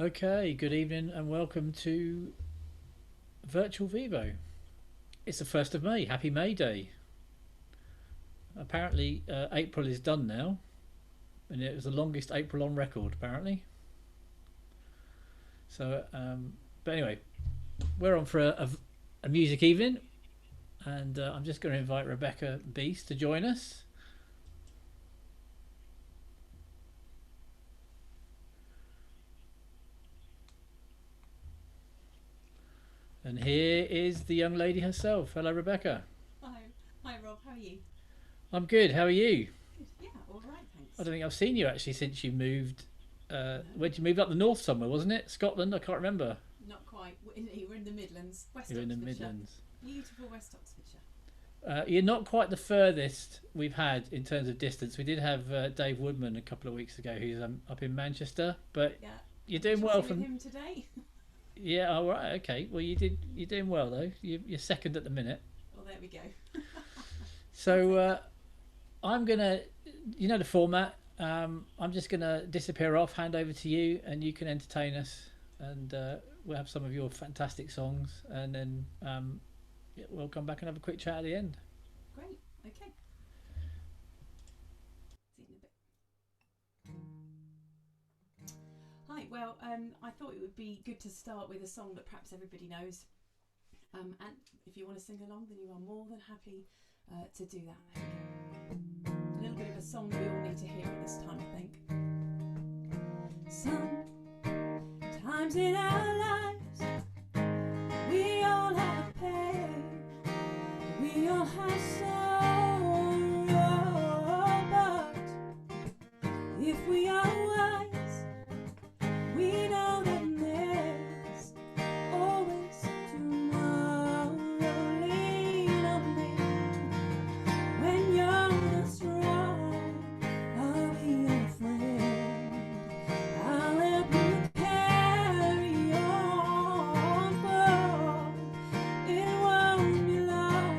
Okay, good evening and welcome to Virtual Vivo. It's the 1st of May. Happy May Day. Apparently, April is done now, and it was the longest April on record, apparently. So, but anyway, we're on for a music evening, and I'm just going to invite Rebecca Beast to join us. And here is the young lady herself. Hello, Rebecca. Hi, hi Rob, how are you? I'm good. How are you? Good. Yeah, all right, I thanks. don't think I've seen you actually since you moved. No, Where'd you move up the north somewhere, wasn't it? Scotland? I can't remember. not quite. We're in the Midlands, West You're in the Oxfordshire. Midlands. Beautiful West Oxfordshire. You're not quite the furthest we've had in terms of distance. We did have Dave Woodman a couple of weeks ago, who's up in Manchester, but Yeah, you're I'm doing well chatting with from. him today. Yeah, all right, okay. Well, you're doing well though. You're second at the minute. Well, there we go. I'll So take that. I'm gonna, you know the format. I'm just gonna disappear off, hand over to you, and you can entertain us, and we'll have some of your fantastic songs, and then yeah, we'll come back and have a quick chat at the end. Great. Okay. See you in a bit. Hi. Well, I thought it would be good to start with a song that perhaps everybody knows. And if you want to sing along, then you are more than happy to do that. There we go. A little bit of a song we all need to hear at this time, I think. Sometimes in our lives, we all have pain, we all have sorrow, but if we are wise, we know that there's always tomorrow. Lean on me when you're not strong. I'll be your friend. I'll help you carry on, for it won't be long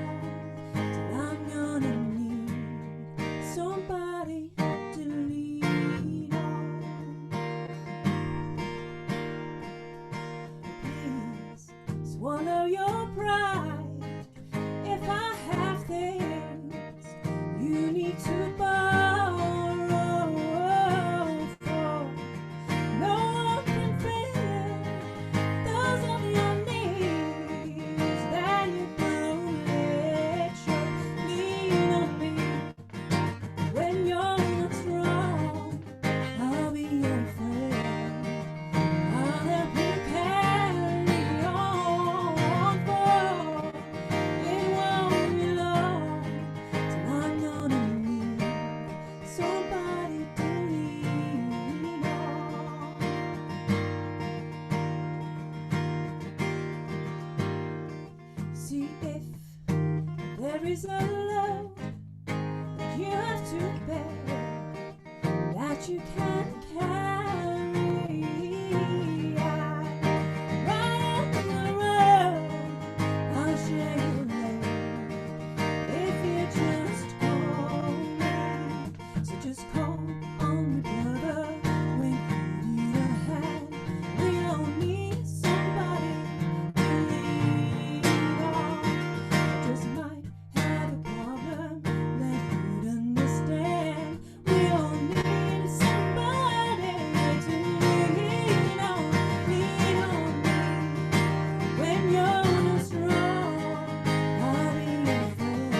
till I'm gonna need somebody to lean on. Please swallow your pride. If I have things you need to borrow, for no one can fill those of your needs that you don't let show. Lean on me when you're not strong. I'll be your friend. I'll help you carry on, for it won't be long till I'm gonna need somebody to lean on. See if there is a load that you have to bear, that you can carry. Right up the road, I'll share your load if you just call me. So just call on me, brother, when you need a hand. We all need somebody to lean on. I just might have a problem that you'd understand. We all need somebody to lean on. Lean on me when you're not strong. I'll be your friend.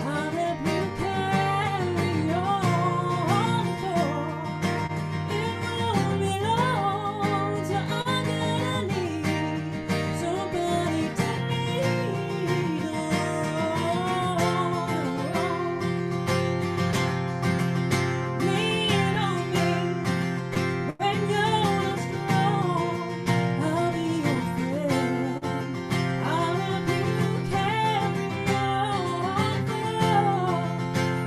I'll help you carry on, for it won't be long till I'm gonna need somebody to lean on. Lean on me when you're not strong. I'll be your friend. I'll help you carry on, for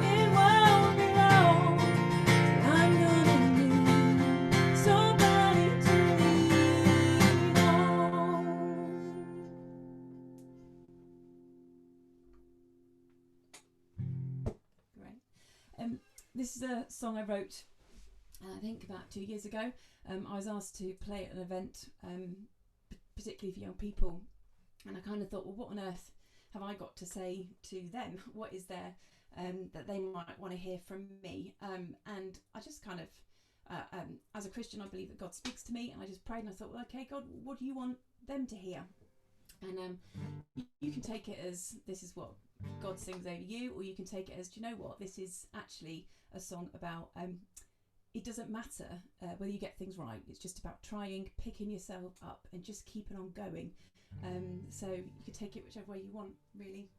it won't be long till I'm gonna need somebody to lean on. Great. This is a song I wrote And I think about 2 years ago, I was asked to play at an event, particularly for young people, and I kind of thought, well, what on earth have I got to say to them? What is there that they might want to hear from me? And I just kind of, as a Christian, I believe that God speaks to me, and I just prayed and I thought, well, okay, God, what do you want them to hear? And you can take it as this is what God sings over you, or you can take it as, do you know what, this is actually a song about it doesn't matter whether you get things right. It's just about trying, picking yourself up, and just keeping on going. So you can take it whichever way you want, really.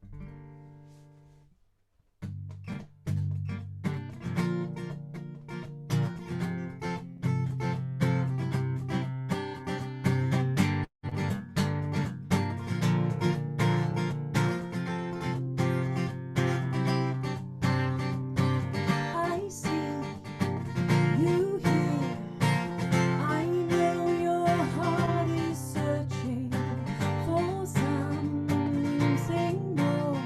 I see you here. I know your heart is searching for something more.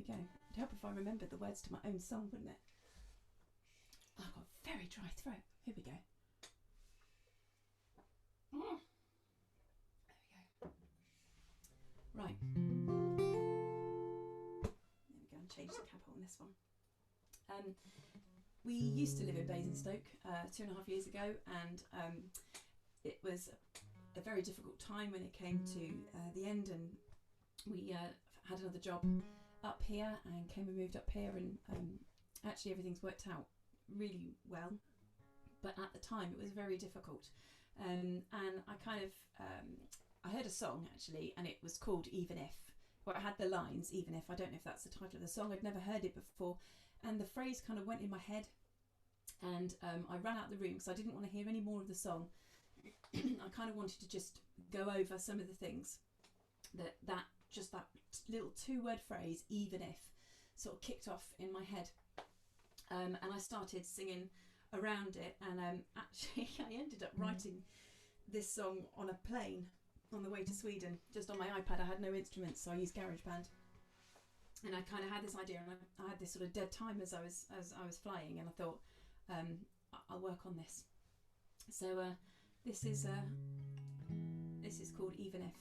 go. It'd help if I remembered the words to my own song, wouldn't it? Oh, I've got a very dry throat. Here we go. There we go. Right. There we go, and change the cap on this one. We used to live in Basingstoke 2.5 years ago, and it was a very difficult time when it came to the end, and we had another job up here and came and moved up here, and actually everything's worked out really well, but at the time it was very difficult, and I kind of I heard a song actually, and it was called Even If. Well, it had the lines Even If. I don't know if that's the title of the song. I'd never heard it before, and the phrase kind of went in my head, and I ran out the room because I didn't want to hear any more of the song. I kind of wanted to just go over some of the things that little 2-word phrase, even if, sort of kicked off in my head, and I started singing around it, and actually I ended up writing this song on a plane on the way to Sweden, just on my iPad. I had no instruments, so I used GarageBand, and I kind of had this idea, and I had this sort of dead time as I was flying, and I thought, I'll work on this. So this is called Even If.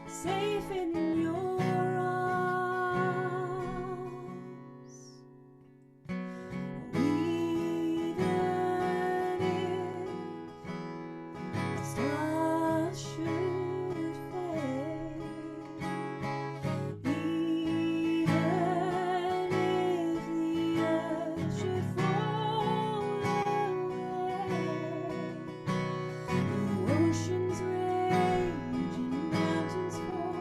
Safe in your arms, even if the stars should fade, even if the earth should fall away, the oceans rage and mountains fall.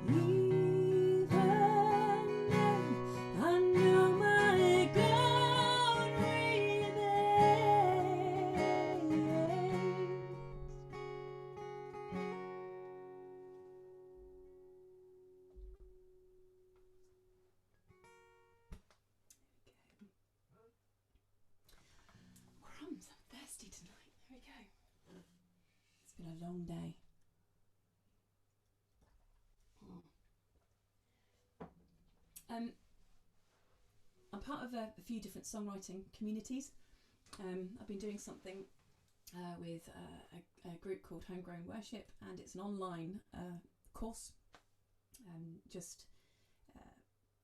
Even if I know my God remains. Crumbs, I'm thirsty tonight. There we go. It's been a long day. I'm part of a few different songwriting communities. I've been doing something with a group called Homegrown Worship, and it's an online course. Just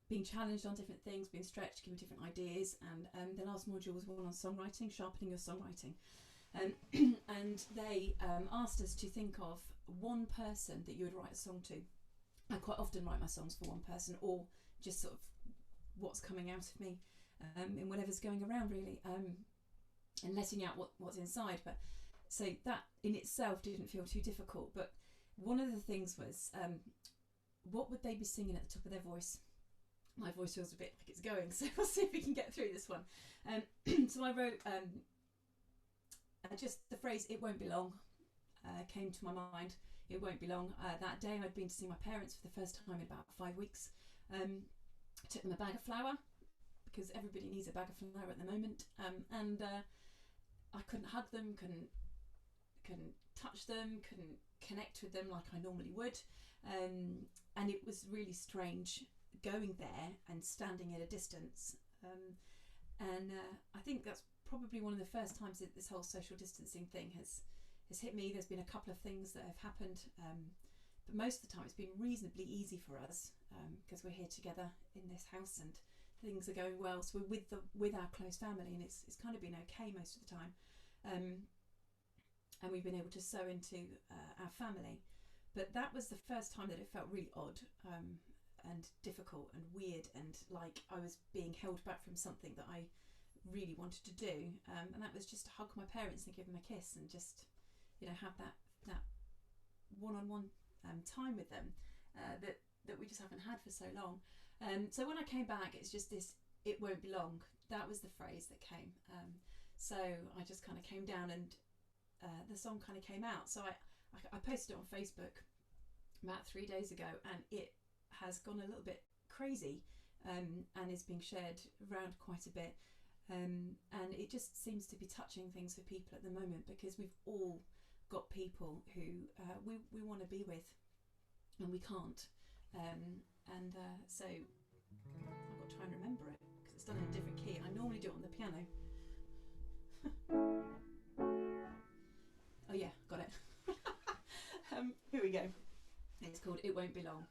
being challenged on different things, being stretched, given different ideas, and the last module was one on songwriting, sharpening your songwriting. And they asked us to think of one person that you would write a song to. I quite often write my songs for one person, or just sort of what's coming out of me in whatever's going around, really, and letting out what's inside. But so that in itself didn't feel too difficult. But one of the things was, what would they be singing at the top of their voice? My voice feels a bit like it's going, so we'll see if we can get through this one. So I wrote just the phrase "it won't be long" came to my mind. It won't be long. That day I'd been to see my parents for the first time in about 5 weeks. Took them a bag of flour, because everybody needs a bag of flour at the moment, and I couldn't hug them, couldn't touch them, couldn't connect with them like I normally would, and it was really strange going there and standing at a distance, and I think that's probably one of the first times that this whole social distancing thing has hit me. There's been a couple of things that have happened, but most of the time it's been reasonably easy for us, because we're here together in this house and things are going well. So we're with our close family, and it's kind of been okay most of the time, and we've been able to sow into our family. But that was the first time that it felt really odd, and difficult and weird, and like I was being held back from something that I really wanted to do, and that was just to hug my parents and give them a kiss and just, have that one-on-one time with them that we just haven't had for so long. So when I came back, it's just this "it won't be long." That was the phrase that came. So I just kind of came down, and the song kind of came out. So I posted it on Facebook about 3 days ago, and it has gone a little bit crazy, and is being shared around quite a bit. And it just seems to be touching things for people at the moment, because we've all got people who we want to be with, and we can't. So I've got to try and remember it, because it's done in a different key. I normally do it on the piano. Oh yeah, got it. Here we go. It's called "It Won't Be Long."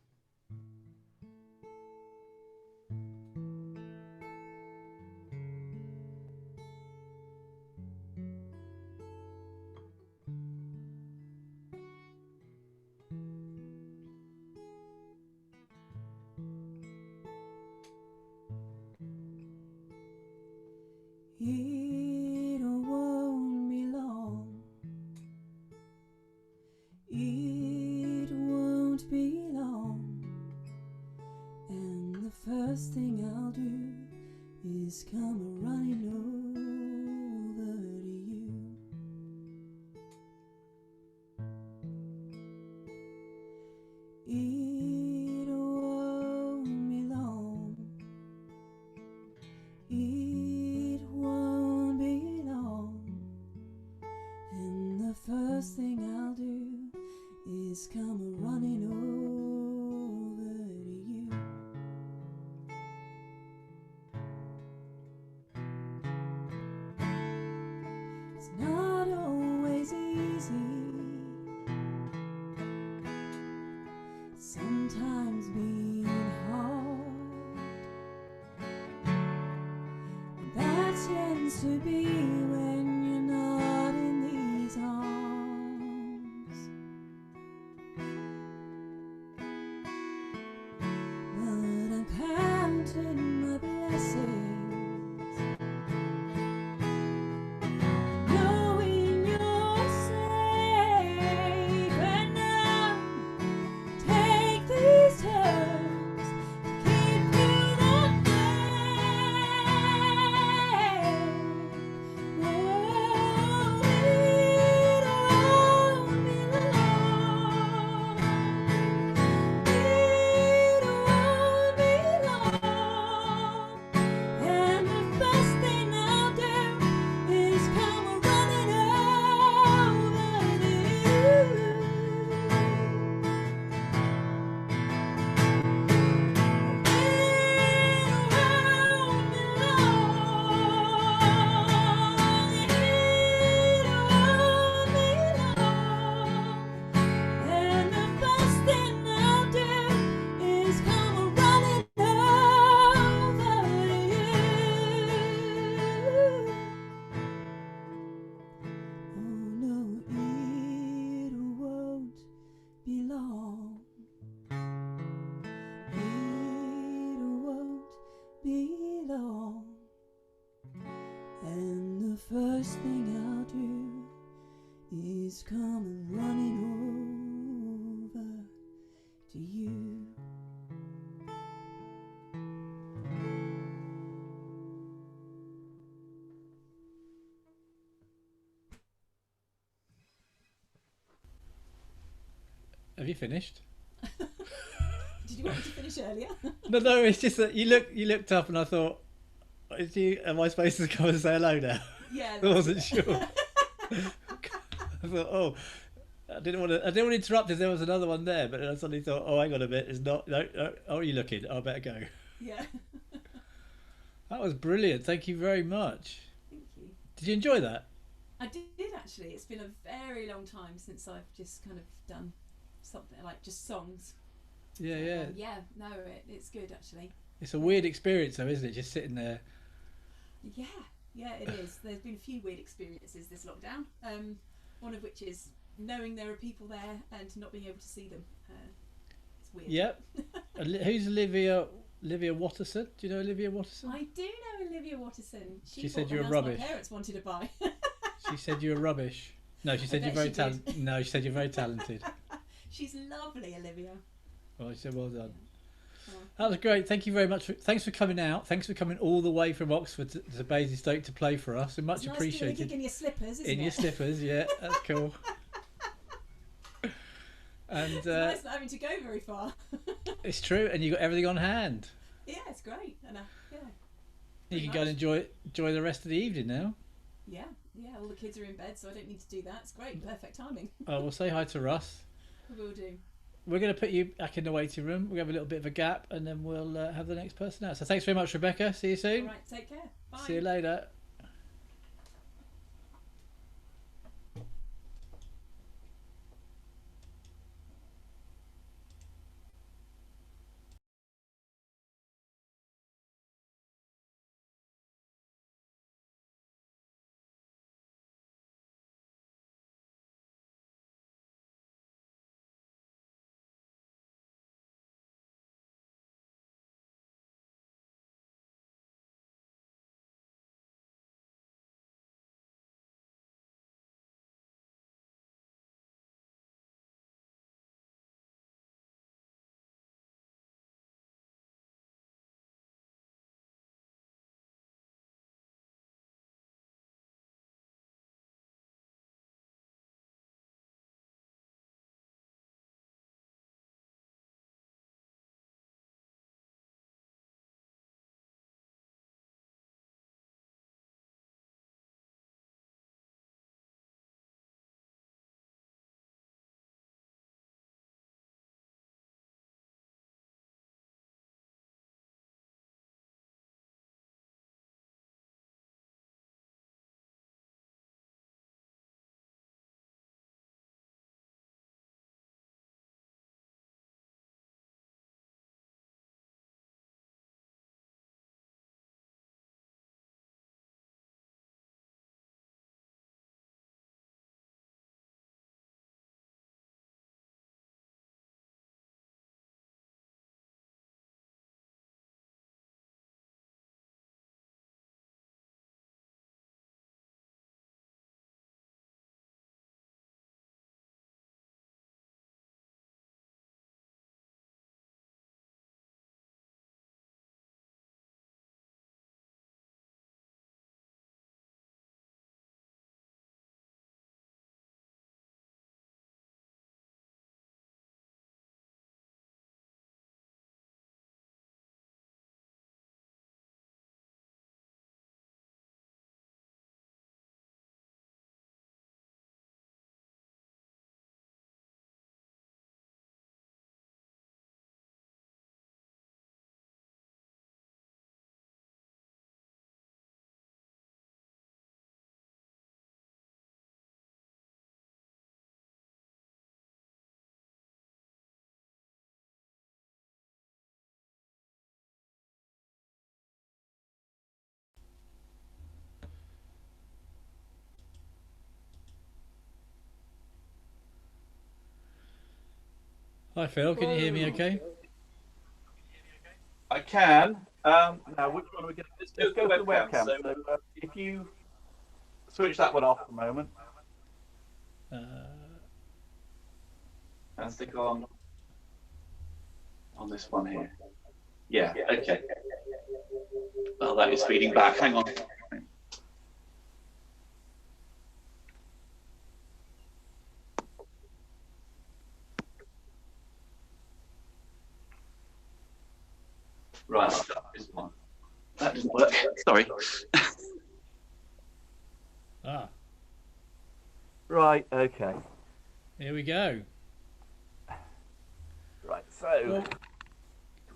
It won't be long. It won't be long. And the first thing I'll do is come running over to you. It won't be long. It won't be long, and the first thing I'll do is come running over to you. It's not always easy, sometimes being hard. That tends to be when you're not in these arms. But I'm counting my blessings, knowing you're safe. And now take these first thing I'll do is come running over to you. Have you finished? Did you want me to finish earlier? No, no. It's just that you looked up, and I thought, am I supposed to come and say hello now? Yeah. I wasn't sure. I thought, oh, I didn't want to interrupt if there was another one there, but then I suddenly thought, oh, hang on a bit, it's not. No, no. Oh, are you looking? I better go. Yeah. That was brilliant. Thank you very much. Thank you. Did you enjoy that? I did actually. It's been a very long time since I've just kind of done something like just songs. Yeah, So, yeah. yeah, no, it's good actually. It's a weird experience, though, isn't it? Just sitting there. Yeah, yeah, it is. There's been a few weird experiences this lockdown. One of which is knowing there are people there and not being able to see them. It's weird. Yep. Who's Olivia? Olivia Watterson? Do you know Olivia Watterson? I do know Olivia Watterson. She bought said the you were house rubbish. My parents wanted to buy. She said you were rubbish. No, she said I you're bet very she did. talented. No, she said you're very talented. She's lovely, Olivia. Well, I said well done. Oh. That was great. Thank you very much. Thanks for coming out. Thanks for coming all the way from Oxford to Basingstoke to play for us. And much It's nice appreciated. doing a gig in your slippers, isn't In it? your slippers, yeah, that's cool. And It's nice not having to go very far. it's true, and you got everything on hand. Yeah, it's great. And yeah. You Pretty can go and much. enjoy the rest of the evening now. Yeah, yeah. All the kids are in bed, so I don't need to do that. It's great. Perfect timing. We'll say hi to Russ. We'll do. We're going to put you back in the waiting room. We'll have a little bit of a gap, and then we'll have the next person out. So thanks very much, Rebecca. See you soon. All right, take care. Bye. See you later. Hi, Phil. Can you hear me okay? I can. Now, which one are we going to? Let's go with the webcam. So, if you switch that one off for a moment Uh, and stick on this one here. Yeah, okay. Oh, that is feeding back. Hang on. Right, this one. That didn't work. Sorry. Right, okay. Here we go. Right, so... Well,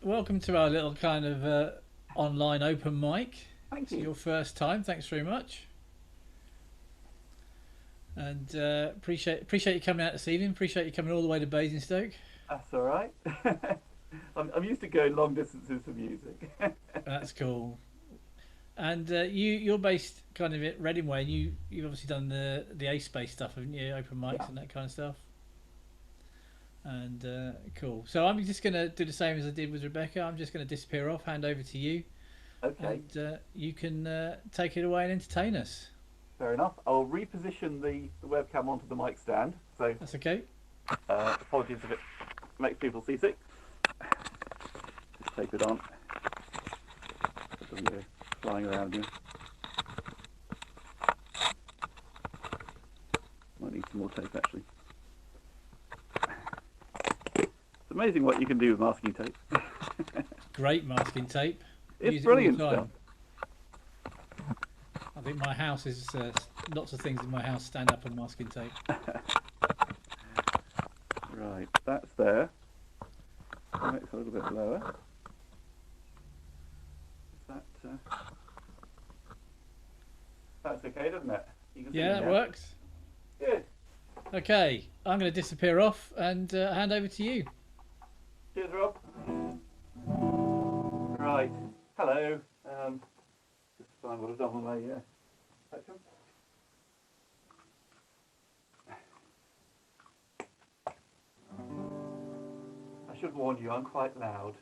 welcome to our little kind of online open mic. Thank It's you. your first time. Thanks very much. And appreciate you coming out this evening. Appreciate you coming all the way to Basingstoke. That's all right. I'm used to going long distances for music. That's cool. And you're based kind of at Reading Way, and you've obviously done the A Space stuff, haven't you? Open mics and that kind of stuff. And cool. So I'm just going to do the same as I did with Rebecca. I'm just going to disappear off, hand over to you. Okay. And you can take it away and entertain us. Fair enough. I'll reposition the webcam onto the mic stand. So that's okay. Apologies if it makes people seasick. Just tape it on. It doesn't go flying around you. Might need some more tape actually. It's amazing what you can do with masking tape. Great masking tape. It's brilliant stuff. I think my house is lots of things in my house stand up on masking tape. Right, that's there. It's a little bit lower. Is that? That's okay, doesn't it? You can see yeah, that works. Good. Okay, I'm going to disappear off and hand over to you. Cheers, Rob. Right. Hello. Just find what I've done with my section. I should warn you, I'm quite loud.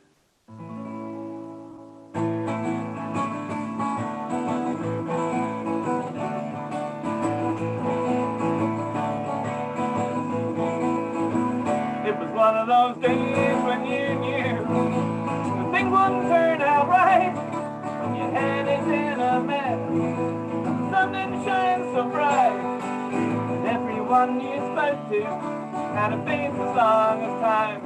It was one of those days when you knew the things wouldn't turn out right. When your head is in a mess, the sun didn't shine so bright. And everyone you spoke to had a face as long as time.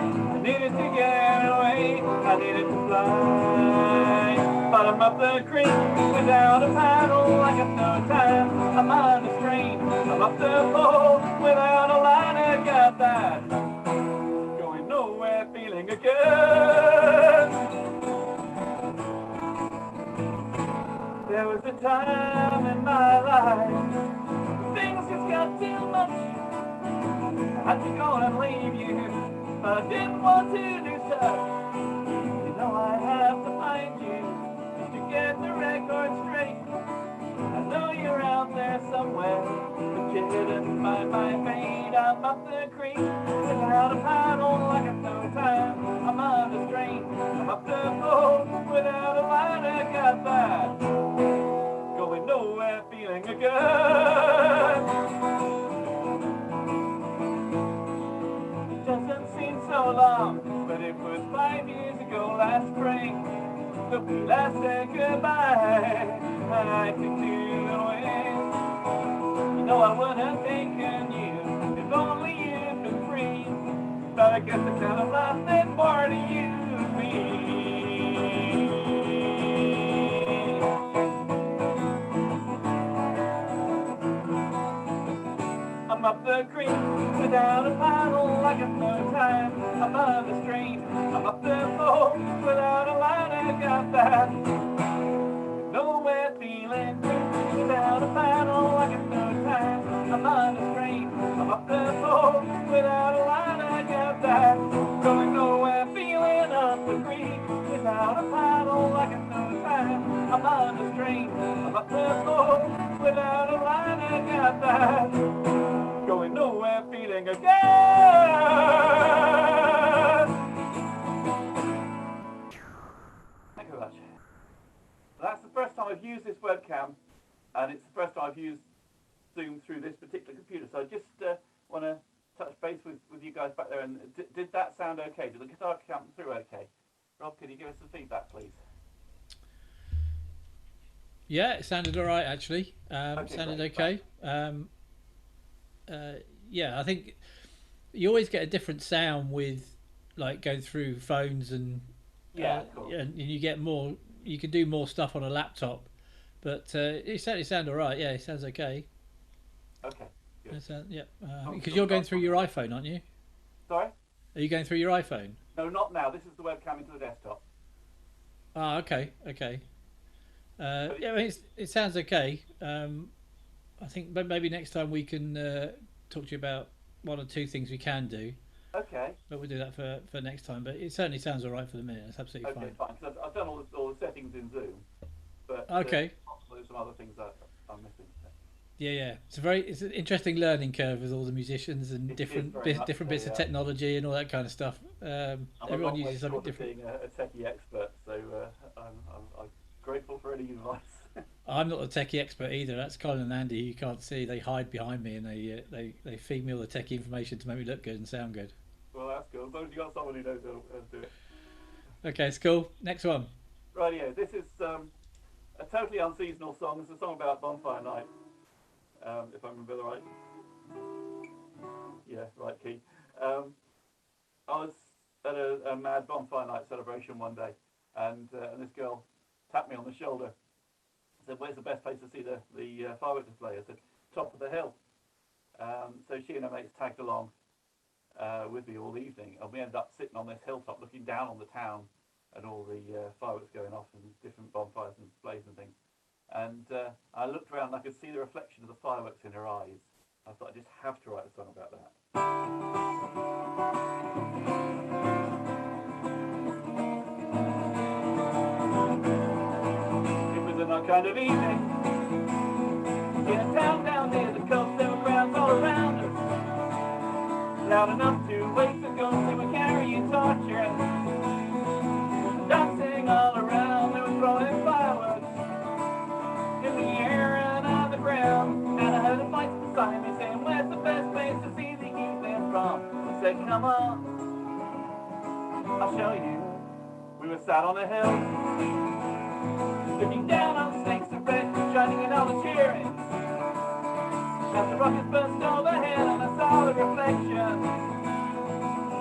I needed to get away, I needed to fly. Bottom of the creek, without a paddle, I got no time. I'm on a strain, I'm up the pole, without a line, I got that. Going nowhere, feeling good. There was a time in my life, things just got too much. I had to go and leave you, but I didn't want to do so. You know I have to find you, just to get the record straight. I know you're out there somewhere, but you didn't find my fate. I'm up the creek, without a paddle, I got no time. I'm on a strain, I'm up the pole, without a line, I got that. Going nowhere, feeling good. It doesn't seem so long, but it was 5 years ago last spring that we last said goodbye. And I took to the wind. You know I would have taken you if only you'd been free. But I guess I kind of lost it more to you and me. I'm up the creek without a paddle, I got no time. I'm on the strain, I'm up the pole without a line, I got that. Nowhere feeling good without a paddle, I got no time. I'm on the strain, I'm up the pole without a line, I got that. Going nowhere feeling up the creek without a paddle, I got no time. I'm on the strain, I'm up the pole without a line, I got that. Going nowhere, feeling again. Thank you very much. That's the first time I've used this webcam and it's the first time I've used Zoom through this particular computer. So I just want to touch base with you guys back there. And did that sound okay? Did the guitar come through okay? Rob, can you give us some feedback, please? Yeah, it sounded all right actually. Okay, Sounded great. okay. Yeah, I think you always get a different sound with like going through phones Yeah, cool. and you get more. You can do more stuff on a laptop, but it certainly sounds all right. Yeah, it sounds okay. Okay, good. Yeah, Cool, because cool. you're going through your iPhone, aren't you? Sorry? Are you going through your iPhone? No, not now. This is the webcam into the desktop. Ah, okay, okay. But Yeah, I mean, it sounds okay. I think maybe next time we can talk to you about one or two things we can do, okay, but we'll do that for next time. But it certainly sounds all right for the minute. That's absolutely okay, fine. fine. Because I've done all the settings in Zoom, but Okay. there's some other things that I'm missing. Yeah, yeah. It's an interesting learning curve with all the musicians and It is different very much different so, bits of yeah. technology and all that kind of stuff. I'm a Everyone long way uses something short of different. being a techie expert, so I'm grateful for any advice. I'm not a techie expert either. That's Colin and Andy. You can't see; they hide behind me and they feed me all the techie information to make me look good and sound good. Well, that's good. As long as you got someone who knows how to do it. Okay, it's cool. Next one. Rightio, this is a totally unseasonal song. It's a song about bonfire night, if I remember the right. Yeah, right key. I was at a mad bonfire night celebration one day, and this girl tapped me on the shoulder. Said, "Where's the best place to see the fireworks display?" I said, "Top of the hill." So she and her mates tagged along with me all evening, and we ended up sitting on this hilltop looking down on the town and all the fireworks going off and different bonfires and displays and things. And I looked around and I could see the reflection of the fireworks in her eyes. I thought I just have to write a song about that. It was an kind of evening in a town down near the coast. There were crowds all around us, loud enough to wake the ghosts. They were carrying torches, dancing all around. They were throwing fireworks in the air and on the ground. And I heard a voice beside me saying, "Where's the best place to see the evening from?" I said, "Come on, I'll show you." We were sat on a hill, looking down on snakes of red, shining in all the cheering. As the rockets burst overhead, and I saw the reflection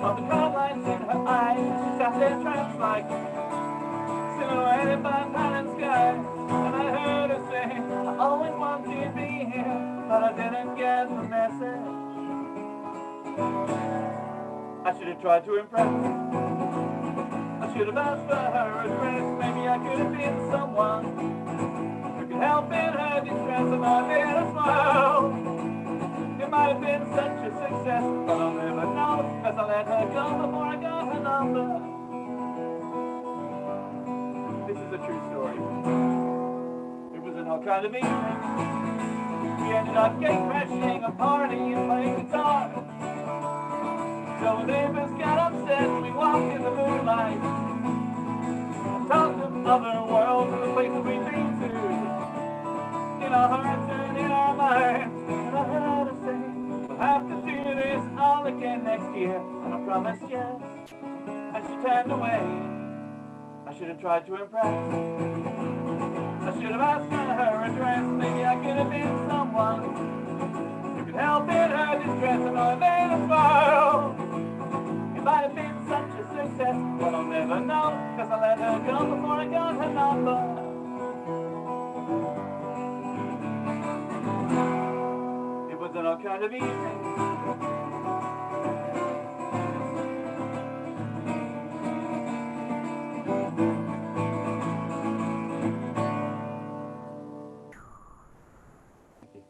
of the cold lights in her eyes. She sat there trance-like, silhouetted by planet sky. And I heard her say, "I always wanted to be here, but I didn't get the message. I should have tried to impress. I should have asked for her address. Maybe I could have been someone who could help in her distress." And I made a smile. It might have been such a success, but I'll never know, cause I let her go before I got her number. This is a true story. It was an all kind of evening. We ended up gate crashing a party and playing guitar. So the neighbors got upset and we walked in the moonlight, talked of other worlds and the places we've been to, in our hearts and in our minds. And I heard her say, "We'll have to do this all again next year." And I promised yes, and she turned away. I should have tried to impress. I should have asked for her address. Maybe I could have been someone who could help in her distress. And I made her smile. It might have been such a success, but I'll never know, cause I let her go before I got her number. It was an all kind of evening. Thank you.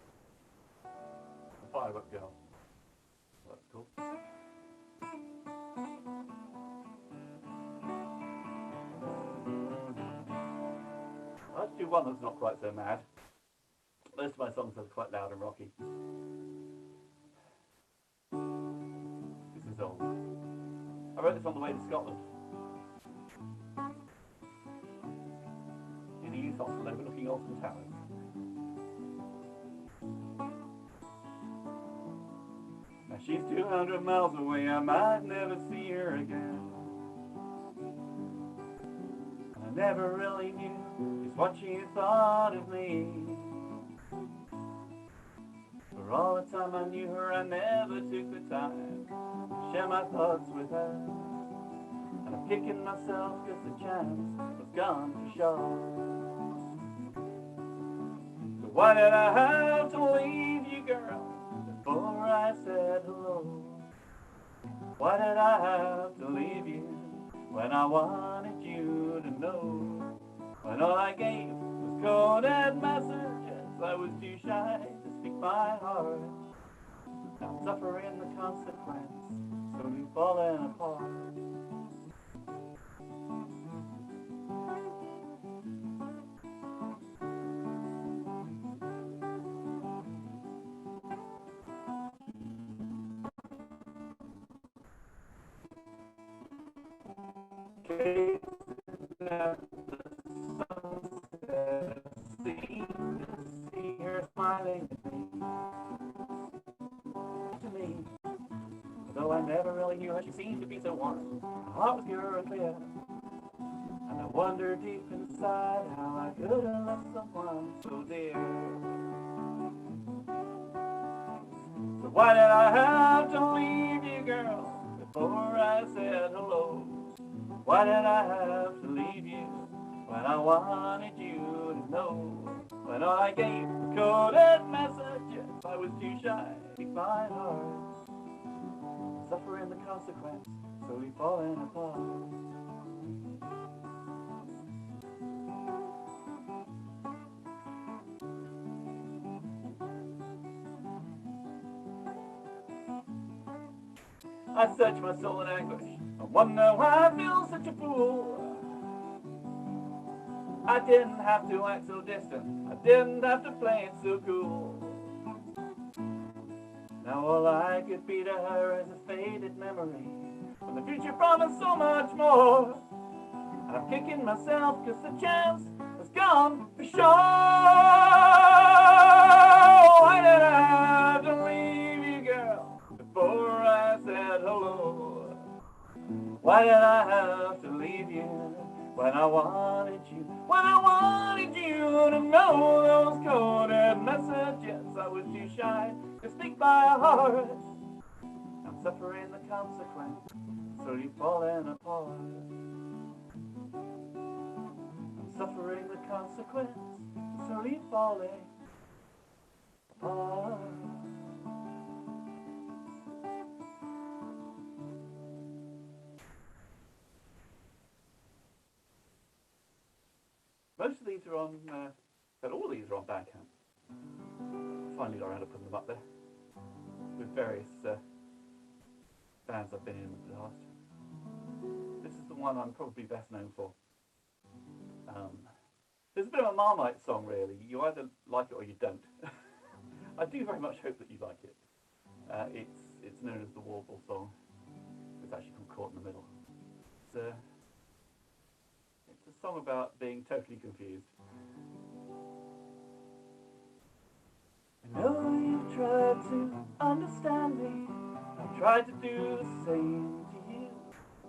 The firework girl. That's cool. Let's do one that's not quite so mad. Most of my songs are quite loud and rocky. This is old. I wrote this on the way to Scotland. In a youth hostel overlooking Alton Towers. She's 200 miles away, I might never see her again. I never really knew just what she thought of me. For all the time I knew her, I never took the time to share my thoughts with her. And I'm kicking myself cause the chance was gone for sure. So why did I have to leave you, girl, before I said hello? Why did I have to leave you when I wanted you to know? When all I gave was coded messages, I was too shy to speak my heart. Now I'm suffering the consequence, slowly falling apart. See her smiling to me. Though I never really knew her, she seemed to be so warm. Her heart was pure and clear. And I wonder deep inside how I could have left someone so dear. So why did I have to leave you, girl, before I said hello? Why did I have to leave you when I wanted you to know? When all I gave was coded messages, I was too shy to speak my heart. Suffering the consequence, slowly falling apart. I search my soul in anguish. I wonder why I feel such a fool. I didn't have to act so distant. I didn't have to play it so cool. Now all I could be to her is a faded memory, when the future promised so much more. And I'm kicking myself cause the chance has gone for sure. Why did I have to leave you, girl, before I said hello? Why did I have to leave you when I wanted you? When I wanted you to know those coded messages, I was too shy to speak my heart. I'm suffering the consequence, slowly falling apart. I'm suffering the consequence, slowly falling apart. Most of these are on, but all of these are on Bandcamp. Finally got around to putting them up there with various bands I've been in the past. This is the one I'm probably best known for. It's a bit of a Marmite song, really. You either like it or you don't. I do very much hope that you like it. It's known as the Warble song. It's actually called Caught in the Middle. It's a song about being totally confused. I know you've tried to understand me. I've tried to do the same to you.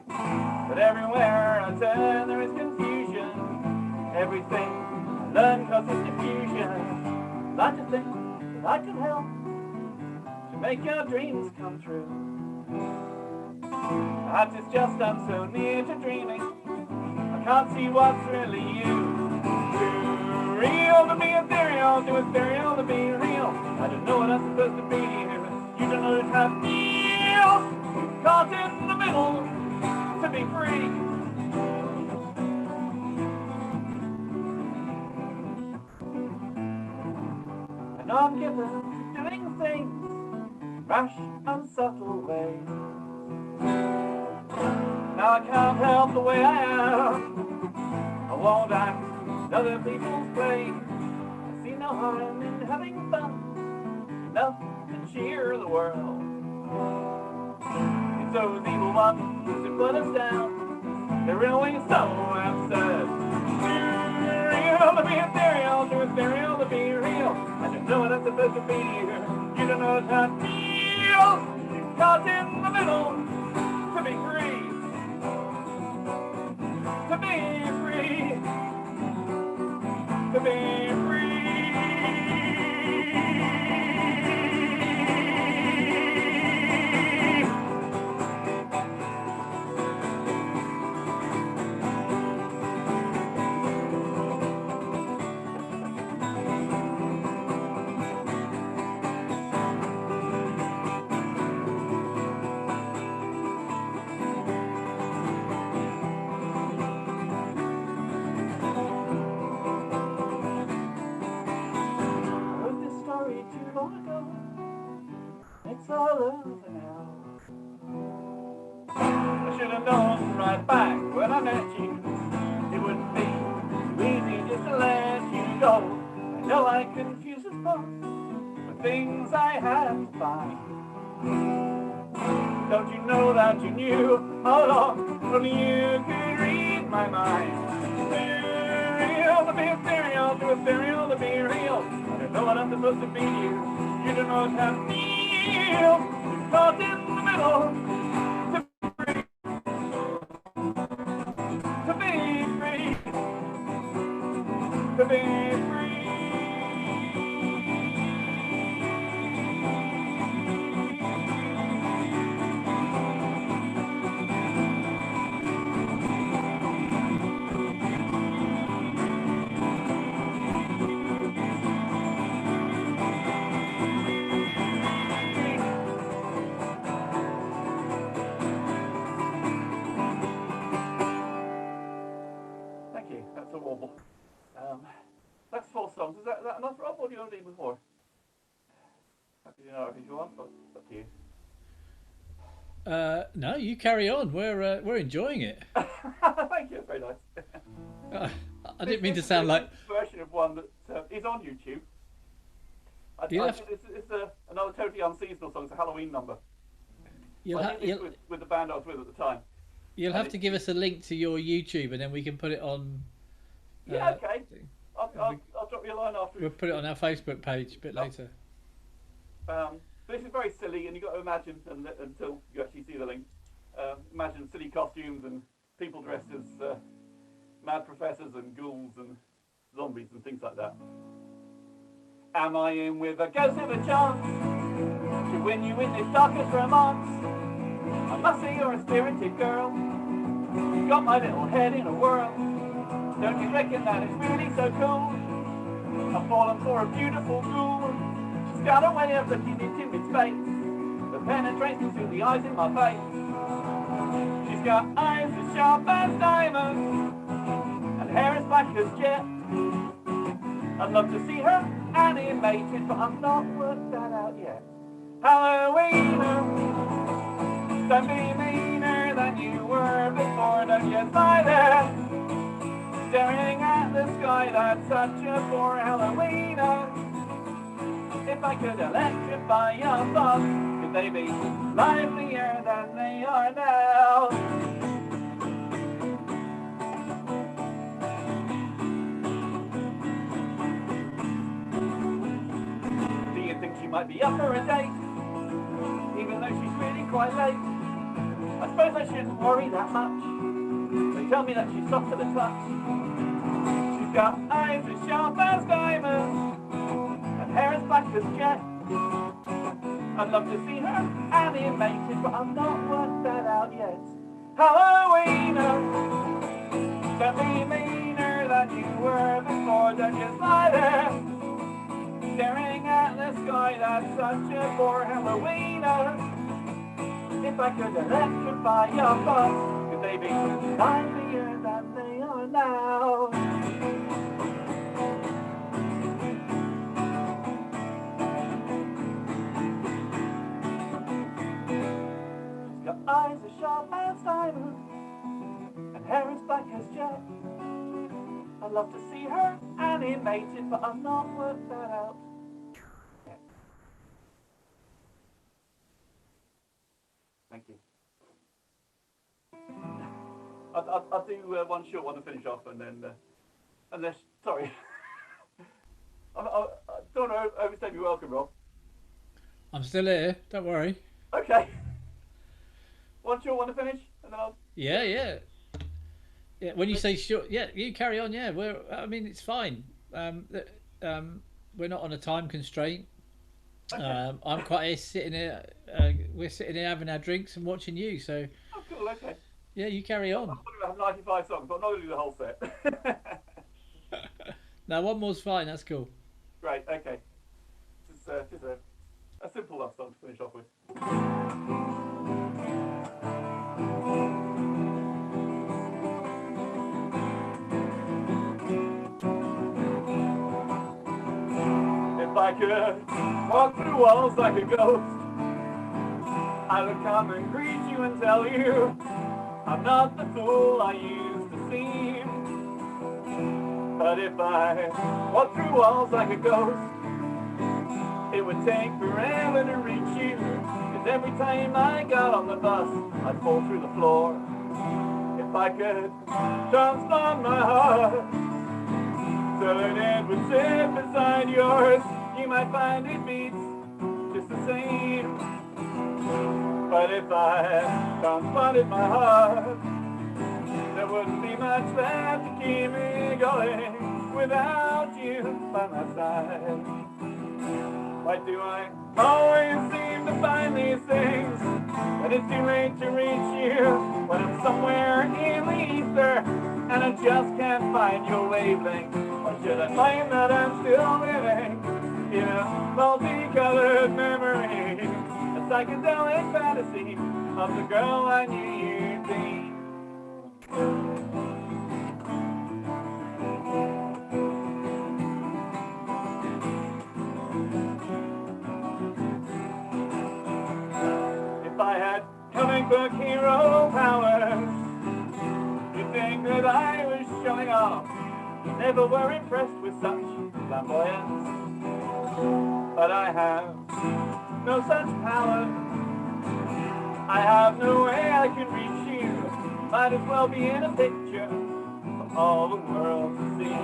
But everywhere I turn there is confusion. Everything I learn causes diffusion. I'd like to think that I can help to make your dreams come true. Perhaps it's just I'm so near to dreaming, I can't see what's really you. Too real to be ethereal, too ethereal to be real. I don't know what I'm supposed to be here. You don't know how to feel. Caught in the middle to be free. And I'm given to doing things rash and subtle ways. Now I can't help the way I am. I won't act in other people's place. I see no harm in having fun, enough to cheer the world. It's those evil ones who put us down. They're really so absurd. Too real to be ethereal, too ethereal to be real. I don't know what I'm supposed to be here. You don't know how it feels. caught in the middle. To be free. To be free. To be free. It's all over now. I should have known right back when I met you, it wouldn't be too easy just to let you go. I know I confused us both with things I had to find. Don't you know that you knew all along, only you could read my mind. Ethereal to be ethereal, to ethereal to be real. I don't know what I'm supposed to be to you. You don't know how to feel. You're caught in the middle. To be free. To be free. That's a warble. That's 4 songs. Is that enough, Rob, or do you want to do more? You know, if you want, but it's up to you. No, you carry on. We're enjoying it. Thank you. Very nice. I didn't mean to sound like version of one that is on YouTube. It's another totally unseasonal song. It's a Halloween number. With the band I was with at the time. You'll have to give us a link to your YouTube, and then we can put it on. Yeah, okay. I'll drop you a line after. We'll put it on our Facebook page a bit later. But this is very silly, and you've got to imagine until you actually see the link. Imagine silly costumes and people dressed as mad professors and ghouls and zombies and things like that. Am I in with a ghost of a chance to win you in this darkest romance? I must say you're a spirited girl. You got my little head in a whirl. Don't you reckon that it's really so cool? I've fallen for a beautiful ghoul. She's got a way of looking into my face that penetrates into the eyes in my face. She's got eyes as sharp as diamonds and hair as black as jet. I'd love to see her animated, but I've not worked that out yet. Halloweener, don't be meaner than you were before. Don't you lie there staring at the sky. That's such a poor Halloweener. If I could electrify your thoughts, could they be livelier than they are now? Do you think she might be up for a date, even though she's really quite late? I suppose I shouldn't worry that much. They tell me that she's soft to the touch. She's got eyes as sharp as diamonds and hair as black as jet. I'd love to see her animated, but I've not worked that out yet. Halloweener, don't be meaner than you were before. Don't just lie there staring at the sky. That's such a poor Halloweener. If I could electrify your thoughts, could they be livelier than they are now? She's got eyes as sharp as diamonds and hair as black as jet. I'd love to see her animated, but I've not worked that out yet. Thank you. I'll do one short one to finish off, and then unless sorry, I don't want to overstay your welcome, Rob. I'm still here. Don't worry. Okay. One sure one to finish, and then I'll. Yeah, yeah, yeah. When you say sure, yeah, you carry on. Yeah, I mean, it's fine. We're not on a time constraint. Okay. I'm quite here sitting here. We're sitting here having our drinks and watching you. So Oh, cool. Okay. yeah, you carry I'm on. going to have 95 songs, but I'm not going to do the whole set. Now one more's fine. That's cool. Great. Okay. Just a simple love song to finish off with. If I could walk through walls like a ghost, I would come and greet you and tell you I'm not the fool I used to seem. But if I walk through walls like a ghost, it would take forever to reach you. Cause every time I got on the bus, I'd fall through the floor. If I could transform my heart so that it would sit beside yours, you might find it beats just the same. But if I transplanted my heart, there wouldn't be much left to keep me going without you by my side. Why do I always seem to find these things when it's too late to reach you? When I'm somewhere in the ether and I just can't find your wavelength. Or should I find that I'm still living in a multicolored memory, a psychedelic fantasy of the girl I knew you'd be? If I had comic book hero powers, you'd think that I was showing off. You never were impressed with such flamboyance. But I have no such power. I have no way I can reach you. Might as well be in a picture for all the world to see.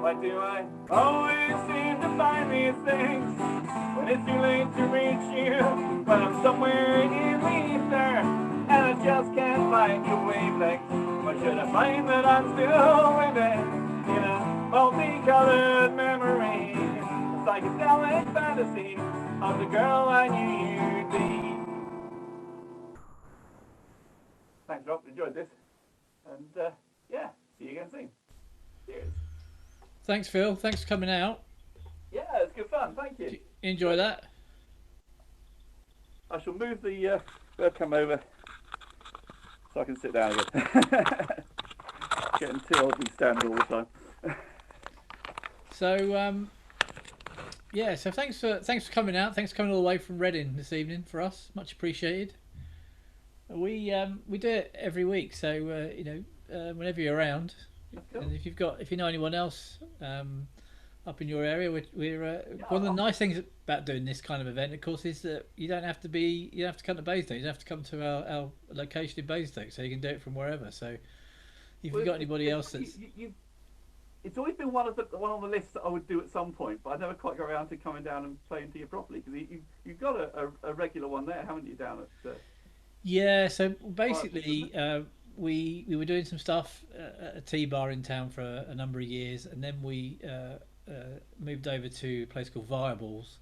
Why do I always seem to find these things when it's too late to reach you? When I'm somewhere in the ether and I just can't find your wavelength. Or should I find that I'm still living in a multicolored memory, a psychedelic fantasy of the girl I knew you'd be? Thanks, Rob. Enjoyed this. And yeah, see you again soon. Cheers. Thanks, Phil. Thanks for coming out. Yeah, it's good fun. Thank you. Enjoy that. I shall move the webcam over so I can sit down again. Getting too old to be standing all the time. So yeah. So thanks for coming out. Thanks for coming all the way from Reading this evening for us. Much appreciated. We do it every week. So whenever you're around, Cool. and if you know anyone else up in your area, we're one of the nice things about doing this kind of event, of course, is that you don't have to come to Basingstoke. You don't have to come to our location in Basingstoke, so you can do it from wherever. So if you've got anybody else that's It's always been one on the list that I would do at some point, but I never quite got around to coming down and playing to you properly, because you've got a regular one there, haven't you, down at yeah. So basically, we were doing some stuff at a tea bar in town for a number of years, and then we moved over to a place called Viables,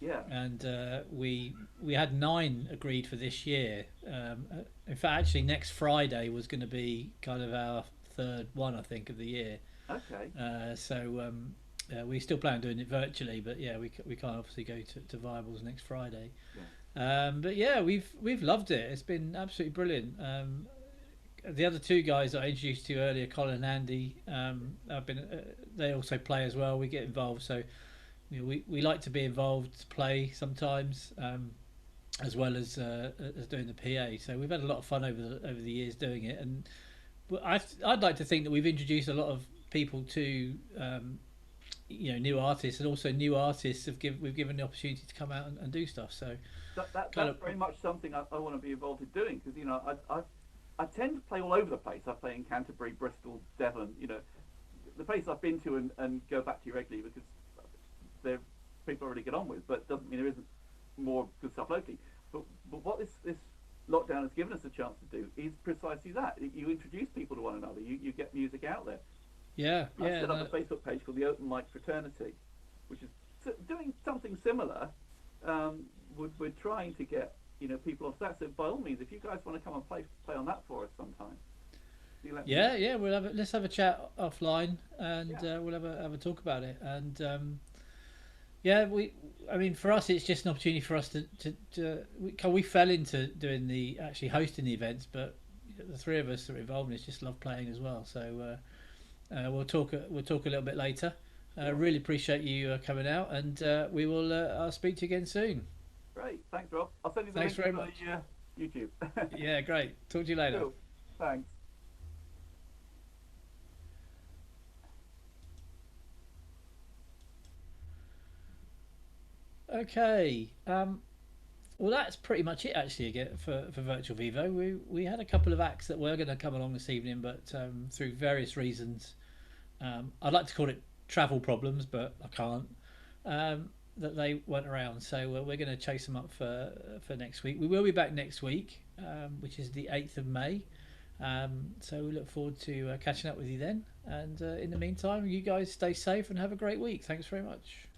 yeah. and we had 9 agreed for this year. In fact, actually, next Friday was going to be kind of our third one, I think, of the year. Okay. So we still plan on doing it virtually, but yeah, we can't obviously go to Viables next Friday. Yeah. But yeah, we've loved it. It's been absolutely brilliant. The other 2 guys that I introduced to you earlier, Colin and Andy, have been. They also play as well. We get involved, so we like to be involved, to play sometimes, as well as doing the PA. So we've had a lot of fun over the years doing it, and I'd like to think that we've introduced a lot of people to new artists, and also new artists we've given the opportunity to come out and do stuff. So That's very much something I want to be involved in doing, because I tend to play all over the place. I play in Canterbury, Bristol, Devon, the places I've been to and go back to regularly, because they're people I really get on with, but doesn't mean there isn't more good stuff locally. But what this lockdown has given us a chance to do is precisely that. You introduce people to one another. You get music out there. Yeah, I've yeah, set up no, a Facebook page called the Open Mic Fraternity, which is doing something similar. We're trying to get people off that. So by all means, if you guys want to come and play on that for us sometime, do let me know. yeah, yeah. Let's have a chat offline, and Yeah, we'll have a talk about it. And yeah, I mean, for us, it's just an opportunity for us we fell into doing the actually hosting the events, but the three of us that are involved in this just love playing as well. So we'll talk a little bit later. sure. Really appreciate you coming out, and we will. I'll speak to you again soon. Great. Thanks, Rob. I'll send you the Thanks link very to much. the YouTube. Yeah, great. Talk to you later. Cool. Thanks. Okay. Well, that's pretty much it actually again for Virtual Vivo. We had a couple of acts that were going to come along this evening, but through various reasons, I'd like to call it travel problems, but I can't. That they weren't around, so we're going to chase them up for next week. We will be back next week, which is the 8th of May. So we look forward to catching up with you then. And in the meantime, you guys stay safe and have a great week. Thanks very much.